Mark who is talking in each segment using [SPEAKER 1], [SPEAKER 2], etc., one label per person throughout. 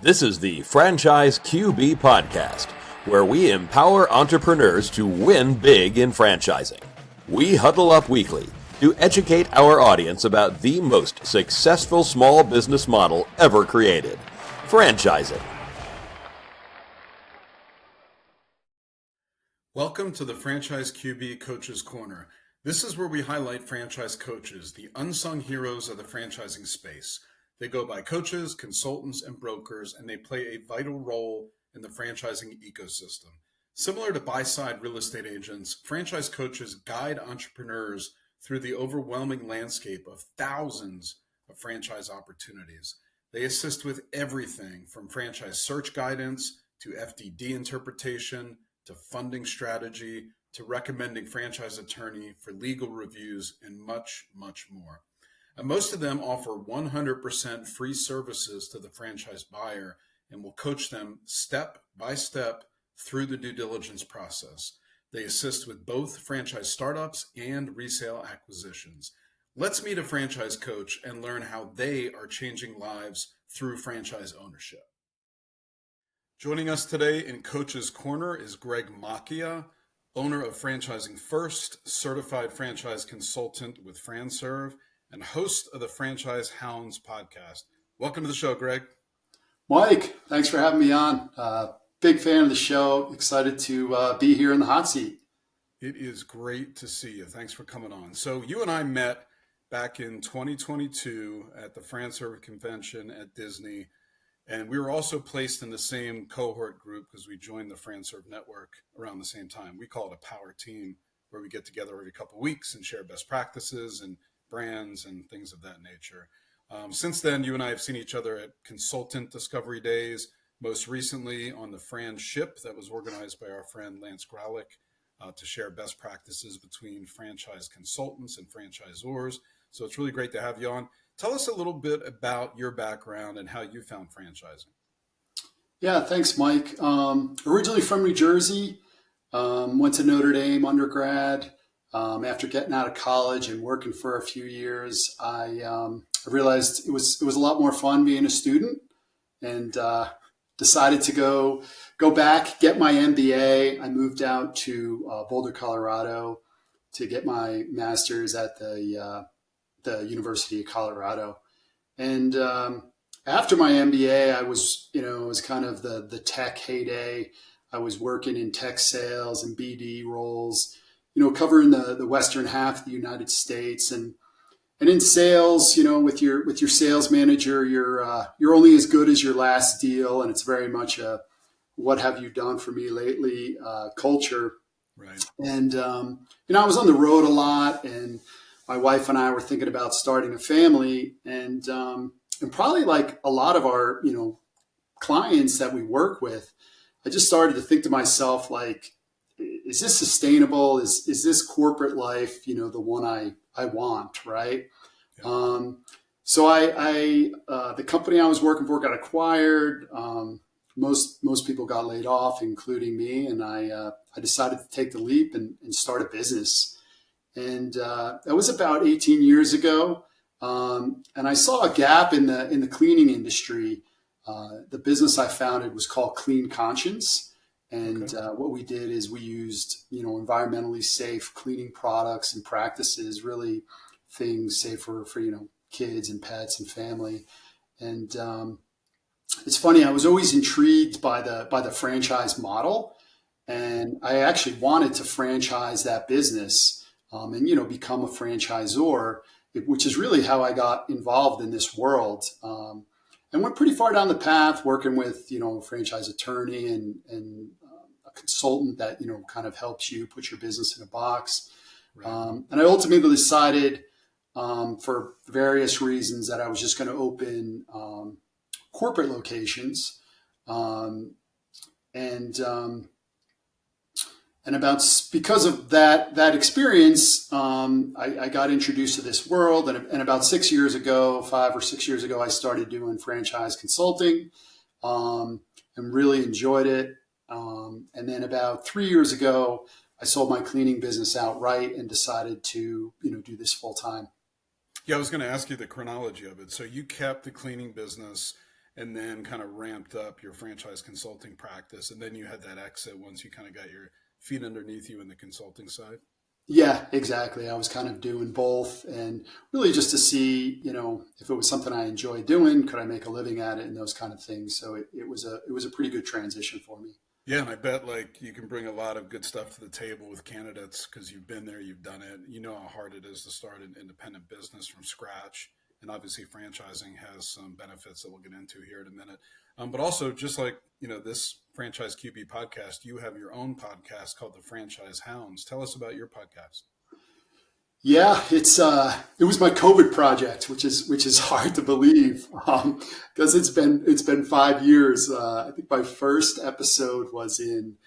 [SPEAKER 1] This is the Franchise QB Podcast, where we empower entrepreneurs to win big in franchising. We huddle up weekly to educate our audience about the most successful small business model ever created, franchising.
[SPEAKER 2] Welcome to the Franchise QB Coaches Corner. This is where we highlight franchise coaches, the unsung heroes of the franchising space. They go by coaches, consultants, and brokers, and they play a vital role in the franchising ecosystem. Similar to buy-side real estate agents, franchise coaches guide entrepreneurs through the overwhelming landscape of thousands of franchise opportunities. They assist with everything from franchise search guidance to FDD interpretation to funding strategy to recommending franchise attorney for legal reviews and much, much more. And most of them offer 100% free services to the franchise buyer and will coach them step by step through the due diligence process. They assist with both franchise startups and resale acquisitions. Let's meet a franchise coach and learn how they are changing lives through franchise ownership. Joining us today in Coach's Corner is Greg Macchia, owner of Franchising First, certified franchise consultant with FranServe, and host of the Franchise Hounds podcast. Welcome to the show, Greg.
[SPEAKER 3] Mike, thanks for having me on. Big fan of the show. Excited to be here in the hot seat.
[SPEAKER 2] It is great to see you. Thanks for coming on. So you and I met back in 2022 at the FranServe convention at Disney, and we were also placed in the same cohort group because we joined the FranServe network around the same time. We call it a power team, where we get together every couple of weeks and share best practices and brands and things of that nature. Since then, you and I have seen each other at consultant discovery days, most recently on the Fran Ship that was organized by our friend Lance Graulich to share best practices between franchise consultants and franchisors. So it's really great to have you on. Tell us a little bit about your background and how you found franchising.
[SPEAKER 3] Yeah, thanks, Mike. Originally from New Jersey, went to Notre Dame undergrad. After getting out of college and working for a few years, I realized it was a lot more fun being a student, and decided to go back, get my MBA. I moved out to Boulder, Colorado, to get my master's at the University of Colorado. And after my MBA, I was, it was kind of the tech heyday. I was working in tech sales and BD roles, covering the western half of the United States, and in sales, with your sales manager, you're only as good as your last deal, and it's very much a "what have you done for me lately" culture.
[SPEAKER 2] Right.
[SPEAKER 3] And I was on the road a lot, and my wife and I were thinking about starting a family, and probably like a lot of our clients that we work with, I just started to think to myself, like, is this sustainable? Is this corporate life, the one I want, right? Yeah. So the company I was working for got acquired. Most people got laid off, including me, and I decided to take the leap and start a business. And that was about 18 years ago. And I saw a gap in the cleaning industry. The business I founded was called Clean Conscience. And what we did is we used, environmentally safe cleaning products and practices, really things safer for, kids and pets and family. And it's funny, I was always intrigued by the franchise model. And I actually wanted to franchise that business and, become a franchisor, which is really how I got involved in this world. And went pretty far down the path, working with, a franchise attorney and a consultant that, kind of helps you put your business in a box. Right. And I ultimately decided for various reasons that I was just going to open corporate locations. Because of that experience, I got introduced to this world. And about 5 or 6 years ago, I started doing franchise consulting and really enjoyed it. And then about 3 years ago, I sold my cleaning business outright and decided to, do this full time.
[SPEAKER 2] Yeah, I was going to ask you the chronology of it. So you kept the cleaning business and then kind of ramped up your franchise consulting practice. And then you had that exit once you kind of got your feet underneath you in the consulting side.
[SPEAKER 3] Yeah, exactly. I was kind of doing both, and really just to see, if it was something I enjoyed doing, could I make a living at it and those kind of things. So it was a pretty good transition for me.
[SPEAKER 2] Yeah, and I bet like you can bring a lot of good stuff to the table with candidates because you've been there, you've done it. You know how hard it is to start an independent business from scratch. And obviously, franchising has some benefits that we'll get into here in a minute. But also, just like this Franchise QB podcast, you have your own podcast called the Franchise Hounds. Tell us about your podcast.
[SPEAKER 3] Yeah, it was my COVID project, which is hard to believe, because it's been 5 years. I think my first episode was in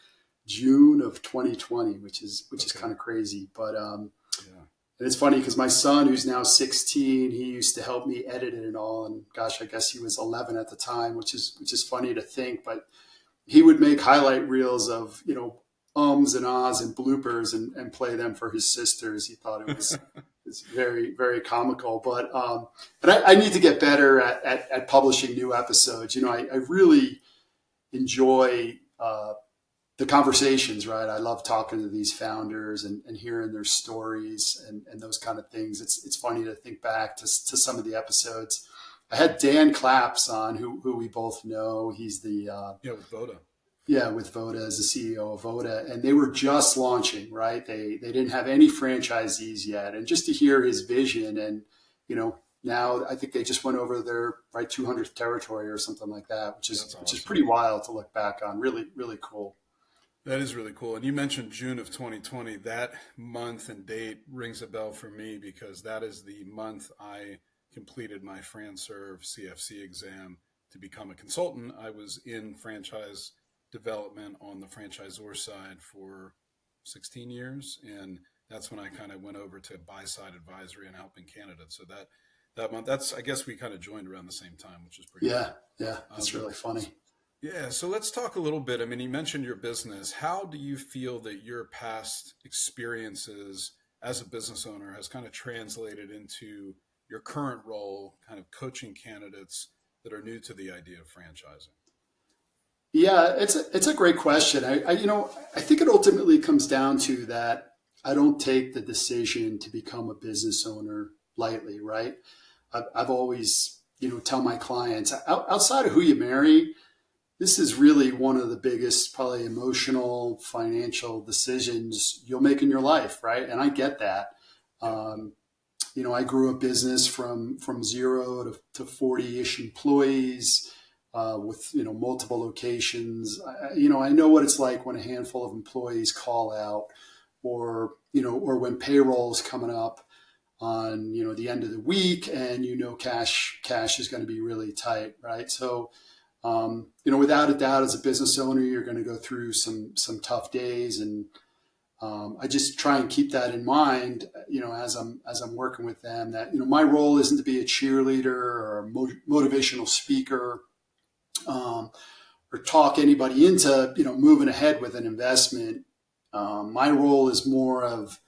[SPEAKER 3] June of 2020, which is kind of crazy. But
[SPEAKER 2] Yeah.
[SPEAKER 3] and it's funny because my son, who's now 16, he used to help me edit it and all. And gosh, I guess he was 11 at the time, which is funny to think. But he would make highlight reels of ums and ahs and bloopers and play them for his sisters. He thought it was it's very, very comical. But I need to get better at publishing new episodes. I really enjoy the conversations, right? I love talking to these founders and hearing their stories and those kind of things. It's funny to think back to some of the episodes. I had Dan Claps on, who we both know. He's the
[SPEAKER 2] With Voda.
[SPEAKER 3] yeah, with Voda as the CEO of Voda, and they were just launching, right? They didn't have any franchisees yet, and just to hear his vision, and now I think they just went over their 200th territory or something like that, which is
[SPEAKER 2] That's
[SPEAKER 3] which is
[SPEAKER 2] awesome.
[SPEAKER 3] pretty wild to look back on. Really, really cool.
[SPEAKER 2] That is really cool. And you mentioned June of 2020. That month and date rings a bell for me because that is the month I completed my FranServe CFC exam to become a consultant. I was in franchise development on the franchisor side for 16 years. And that's when I kind of went over to buy-side advisory and helping candidates. So that month, I guess we kind of joined around the same time, which is pretty
[SPEAKER 3] Yeah,
[SPEAKER 2] cool.
[SPEAKER 3] yeah, that's really funny.
[SPEAKER 2] Yeah, so let's talk a little bit. I mean, you mentioned your business. How do you feel that your past experiences as a business owner has kind of translated into your current role, kind of coaching candidates that are new to the idea of franchising?
[SPEAKER 3] Yeah, it's a great question. I think it ultimately comes down to that I don't take the decision to become a business owner lightly, right? I've always, tell my clients outside of who you marry, this is really one of the biggest, probably emotional, financial decisions you'll make in your life, right? And I get that. I grew a business from zero to 40-ish employees with multiple locations. I know what it's like when a handful of employees call out, or when payroll's coming up on the end of the week, and cash is going to be really tight, right? So without a doubt, as a business owner, you're going to go through some tough days, and I just try and keep that in mind, as I'm working with them. That my role isn't to be a cheerleader or a motivational speaker, or talk anybody into moving ahead with an investment. My role is more of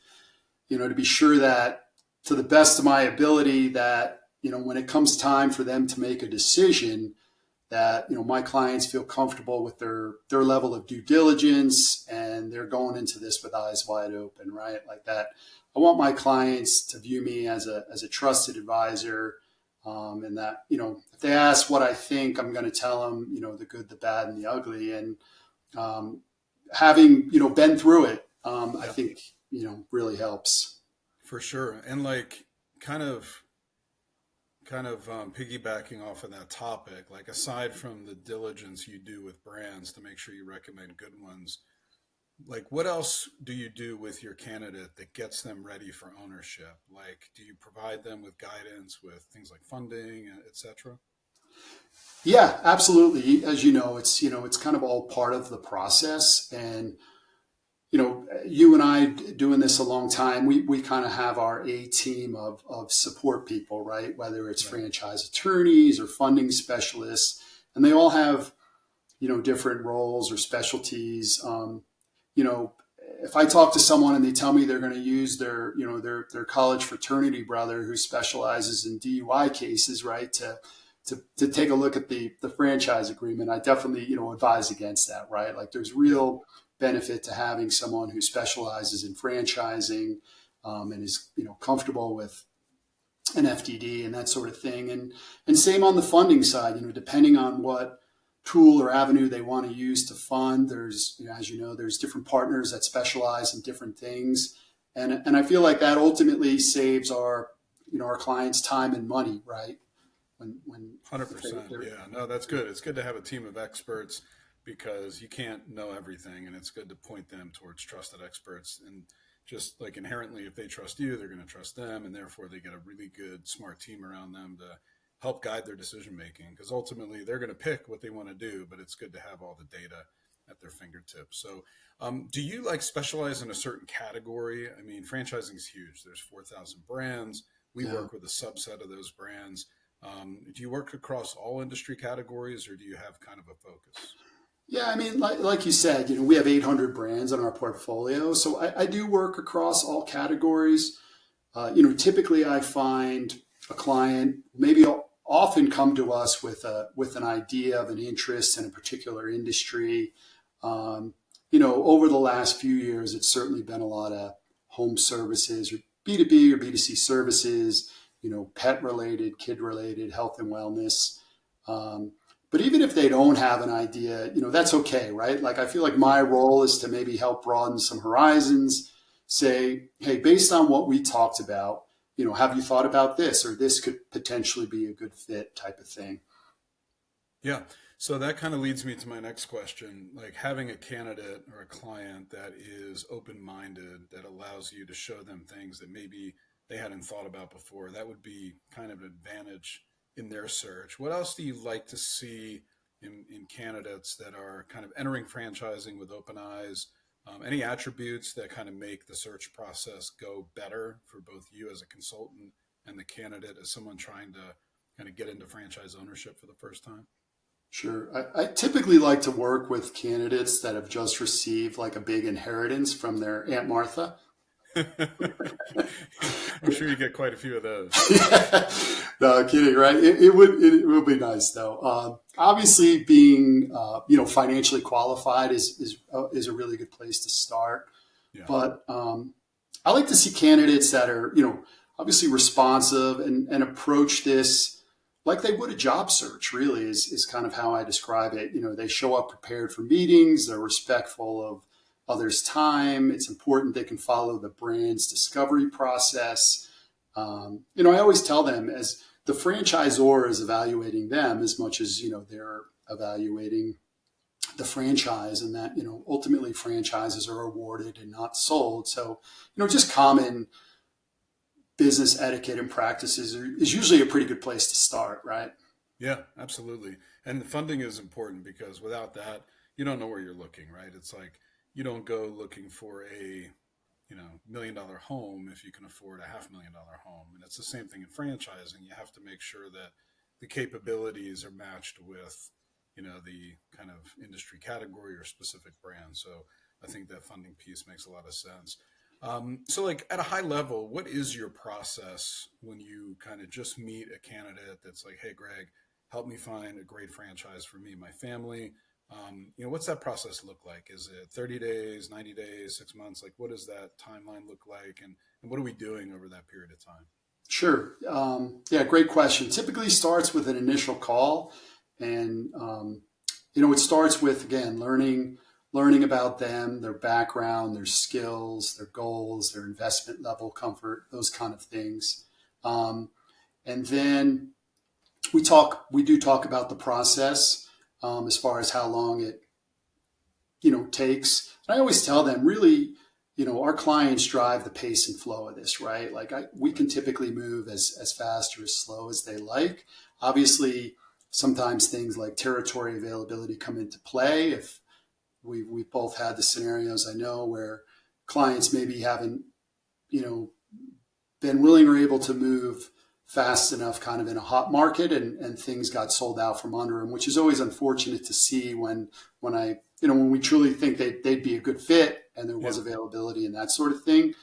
[SPEAKER 3] to be sure that, to the best of my ability, that when it comes time for them to make a decision, that my clients feel comfortable with their level of due diligence, and they're going into this with eyes wide open, right? Like that. I want my clients to view me as a trusted advisor, and that if they ask what I think, I'm going to tell them the good, the bad, and the ugly. And having been through it, I think really helps.
[SPEAKER 2] For sure. And like kind of piggybacking off of that topic, like aside from the diligence you do with brands to make sure you recommend good ones, like what else do you do with your candidate that gets them ready for ownership? Like, do you provide them with guidance with things like funding, et cetera?
[SPEAKER 3] Yeah, absolutely. As you know, it's kind of all part of the process. And you and I doing this a long time, we kind of have our A team of support people, right? Whether it's
[SPEAKER 2] Right.
[SPEAKER 3] franchise attorneys or funding specialists, and they all have, different roles or specialties. If I talk to someone and they tell me they're going to use their college fraternity brother who specializes in DUI cases, right, to to take a look at the franchise agreement, I definitely, advise against that, right? Like there's real benefit to having someone who specializes in franchising and is, comfortable with an FDD and that sort of thing. And same on the funding side, depending on what tool or avenue they want to use to fund, there's, as you know, there's different partners that specialize in different things. And I feel like that ultimately saves our clients time and money, right? When
[SPEAKER 2] 100%. Yeah, no, that's good. It's good to have a team of experts because you can't know everything, and it's good to point them towards trusted experts. And just like inherently, if they trust you, they're going to trust them, and therefore they get a really good, smart team around them to help guide their decision making. Because ultimately, they're going to pick what they want to do, but it's good to have all the data at their fingertips. So, do you specialize in a certain category? I mean, franchising is huge. There's 4,000 brands. We work with a subset of those brands. Do you work across all industry categories, or do you have kind of a focus?
[SPEAKER 3] Yeah, I mean, like you said, we have 800 brands in our portfolio. So I do work across all categories. Typically I find a client maybe often come to us with an idea of an interest in a particular industry. Over the last few years, it's certainly been a lot of home services or B2B or B2C services, pet related, kid related, health and wellness. But even if they don't have an idea, that's okay, right? Like I feel like my role is to maybe help broaden some horizons, say, hey, based on what we talked about, have you thought about this, or this could potentially be a good fit type of thing.
[SPEAKER 2] Yeah. So that kind of leads me to my next question, like having a candidate or a client that is open-minded, that allows you to show them things that maybe they hadn't thought about before. That would be kind of an advantage in their search. What else do you like to see in candidates that are kind of entering franchising with open eyes? Any attributes that kind of make the search process go better for both you as a consultant and the candidate as someone trying to kind of get into franchise ownership for the first time?
[SPEAKER 3] Sure. I typically like to work with candidates that have just received like a big inheritance from their Aunt Martha.
[SPEAKER 2] I'm sure you get quite a few of those.
[SPEAKER 3] No, kidding, right? It would be nice though. Obviously, being financially qualified is a really good place to start. Yeah. But I like to see candidates that are obviously responsive and approach this like they would a job search. Really is kind of how I describe it. They show up prepared for meetings. They're respectful of others' time. It's important they can follow the brand's discovery process. I always tell them as the franchisor is evaluating them as much as, they're evaluating the franchise, and that, ultimately franchises are awarded and not sold. So, just common business etiquette and practices is usually a pretty good place to start, right?
[SPEAKER 2] Yeah, absolutely. And the funding is important because without that, you don't know where you're looking, right? It's like, you don't go looking for a $1 million home if you can afford a $500,000 home. And it's the same thing in franchising. You have to make sure that the capabilities are matched with the kind of industry category or specific brand. So I think that funding piece makes a lot of sense. So like at a high level, what is your process when you kind of just meet a candidate that's like, hey, Greg, help me find a great franchise for me and my family? What's that process look like? Is it 30 days, 90 days, 6 months? Like, what does that timeline look like? And what are we doing over that period of time?
[SPEAKER 3] Sure. Yeah, great question. Typically starts with an initial call. And, it starts with, again, learning about them, their background, their skills, their goals, their investment level, comfort, those kind of things. And then we do talk about the process. As far as how long it, takes. And I always tell them really, our clients drive the pace and flow of this, right? Like we can typically move as fast or as slow as they like. Obviously, sometimes things like territory availability come into play. If we've both had the scenarios I know where clients maybe haven't, been willing or able to move fast enough kind of in a hot market and things got sold out from under them, which is always unfortunate to see when we truly think they'd be a good fit and there was availability and that sort of thing.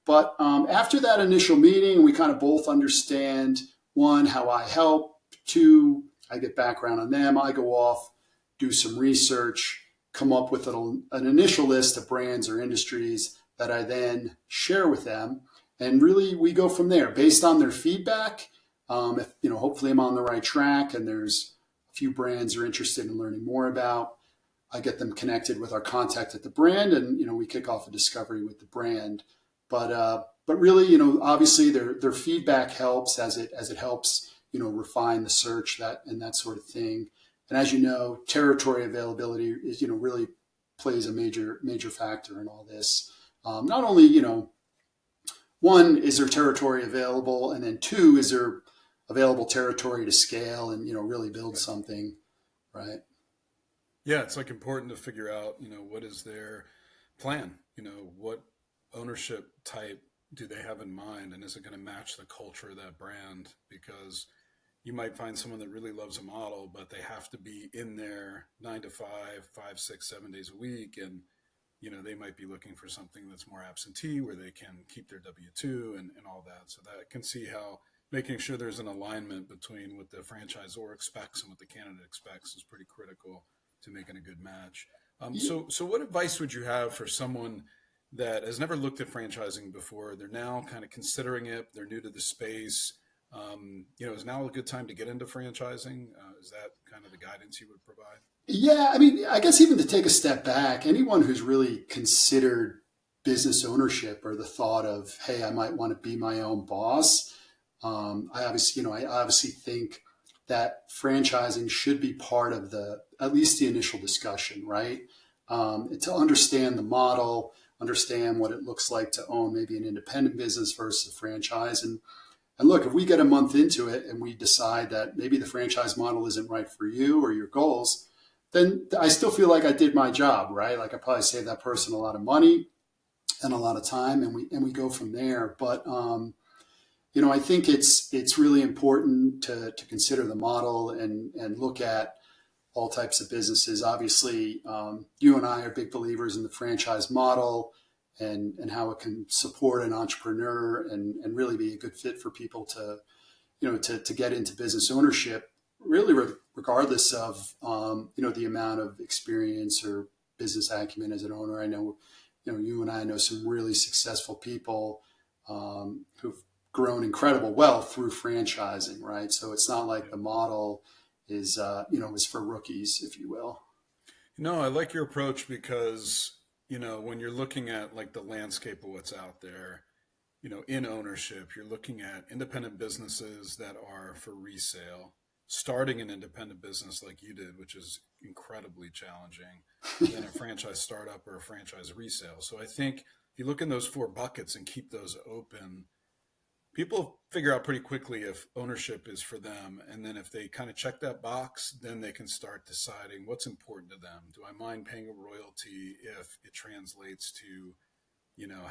[SPEAKER 3] But after that initial meeting, we kind of both understand, one, how I help, two, I get background on them. I go off, do some research, come up with an initial list of brands or industries that I then share with them. And really, we go from there based on their feedback. If, hopefully I'm on the right track and there's a few brands they're interested in learning more about, I get them connected with our contact at the brand, and we kick off a discovery with the brand. But really, obviously their feedback helps as it helps refine the search that sort of thing. And as you know, territory availability is really plays a major factor in all this. Not only one, is there territory available, and then two, is there available territory to scale and really build something, right?
[SPEAKER 2] Yeah, it's like important to figure out, what is their plan? What ownership type do they have in mind? And is it going to match the culture of that brand? Because you might find someone that really loves a model, but they have to be in there 9 to 5, 5, 6, 7 days a week. And, they might be looking for something that's more absentee where they can keep their W-2 and all that. So that can see how making sure there's an alignment between what the franchisor expects and what the candidate expects is pretty critical to making a good match. So what advice would you have for someone that has never looked at franchising before? They're now kind of considering it. They're new to the space. Is now a good time to get into franchising? Is that kind of the guidance you would provide?
[SPEAKER 3] Yeah, I guess even to take a step back, anyone who's really considered business ownership or the thought of, hey, I might want to be my own boss. I obviously think that franchising should be part of at least the initial discussion, right? To understand the model, understand what it looks like to own maybe an independent business versus a franchise. And look, if we get a month into it and we decide that maybe the franchise model isn't right for you or your goals, then I still feel like I did my job, right? Like I probably saved that person a lot of money and a lot of time, and we go from there. But I think it's really important to consider the model and look at all types of businesses. Obviously, you and I are big believers in the franchise model and how it can support an entrepreneur and really be a good fit for people to get into business ownership, really regardless of the amount of experience or business acumen as an owner. I know you and I know some really successful people who've grown incredible wealth through franchising, right? So it's not like the model is for rookies, if you will.
[SPEAKER 2] No, I like your approach because, when you're looking at like the landscape of what's out there, in ownership, you're looking at independent businesses that are for resale, starting an independent business like you did, which is incredibly challenging, than a franchise startup or a franchise resale. So I think if you look in those 4 buckets and keep those open, people figure out pretty quickly if ownership is for them. And then if they kind of check that box, then they can start deciding what's important to them. Do I mind paying a royalty if it translates to,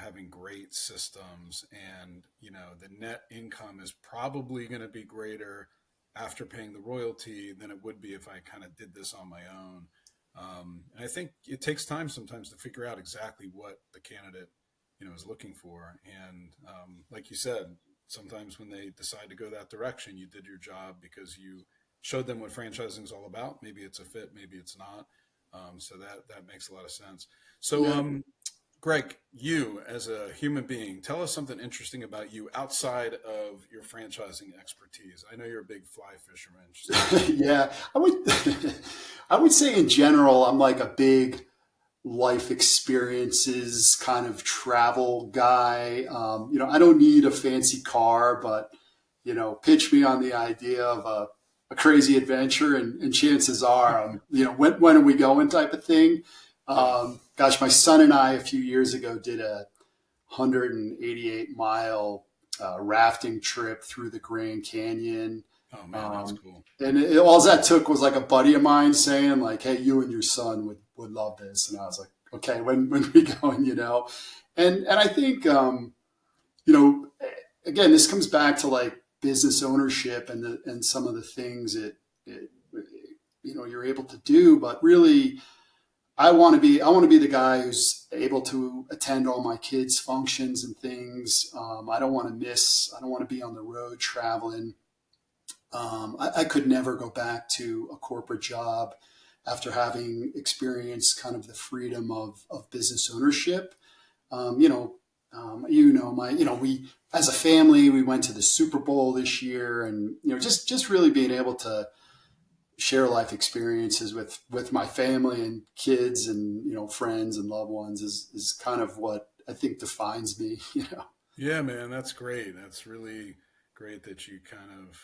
[SPEAKER 2] having great systems and, the net income is probably going to be greater after paying the royalty than it would be if I kind of did this on my own. And I think it takes time sometimes to figure out exactly what the candidate, is looking for. And like you said, sometimes when they decide to go that direction, you did your job because you showed them what franchising is all about. Maybe it's a fit, maybe it's not. So that makes a lot of sense. So, yeah. Greg, you as a human being, tell us something interesting about you outside of your franchising expertise. I know you're a big fly fisherman.
[SPEAKER 3] Yeah, I would say in general, I'm like a big life experiences kind of travel guy. I don't need a fancy car, but, pitch me on the idea of a crazy adventure and chances are, when are we going type of thing. Gosh, my son and I a few years ago did a 188-mile rafting trip through the Grand Canyon.
[SPEAKER 2] Oh man, that's cool.
[SPEAKER 3] And all that took was like a buddy of mine saying like, hey, you and your son would love this. And I was like, okay, when we going, and I think, again, this comes back to like business ownership and some of the things that you're able to do, but really I want to be the guy who's able to attend all my kids' functions and things. I don't want to be on the road traveling. I could never go back to a corporate job after having experienced kind of the freedom of business ownership. We, as a family, we went to the Super Bowl this year, and, just really being able to share life experiences with my family and kids and, friends and loved ones is kind of what I think defines me.
[SPEAKER 2] Yeah, man, that's great. That's really great that you kind of,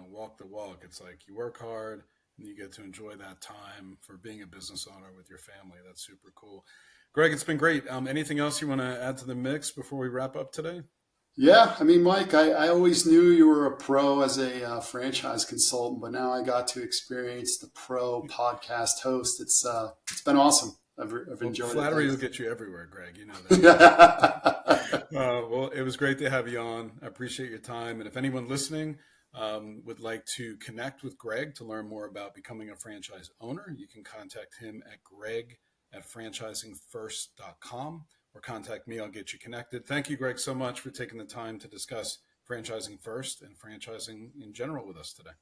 [SPEAKER 2] walk the walk. It's like you work hard and you get to enjoy that time for being a business owner with your family. That's super cool. Greg, it's been great. Anything else you want to add to the mix before we wrap up today?
[SPEAKER 3] Yeah, I mean, Mike, I always knew you were a pro as a franchise consultant, but now I got to experience the pro podcast host. It's been awesome. I've enjoyed it.
[SPEAKER 2] Flattery will get you everywhere, Greg. You know that. Well, it was great to have you on. I appreciate your time. And if anyone listening would like to connect with Greg to learn more about becoming a franchise owner, you can contact him at greg@franchisingfirst.com or contact me. I'll get you connected. Thank you, Greg, so much for taking the time to discuss Franchising First and franchising in general with us today.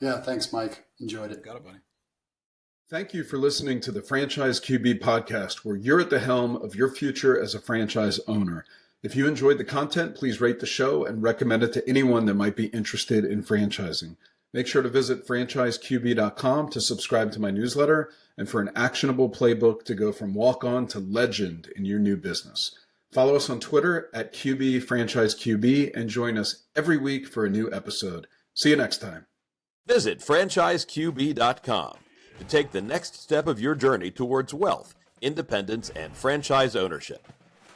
[SPEAKER 3] Yeah, thanks, Mike. Enjoyed it.
[SPEAKER 2] Got it, buddy. Thank you for listening to the Franchise QB podcast, where you're at the helm of your future as a franchise owner. If you enjoyed the content, please rate the show and recommend it to anyone that might be interested in franchising. Make sure to visit franchiseqb.com to subscribe to my newsletter and for an actionable playbook to go from walk-on to legend in your new business. Follow us on Twitter at QBFranchiseQB and join us every week for a new episode. See you next time.
[SPEAKER 1] Visit franchiseqb.com to take the next step of your journey towards wealth, independence, and franchise ownership.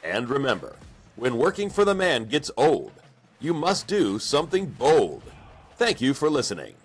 [SPEAKER 1] And remember, when working for the man gets old, you must do something bold. Thank you for listening.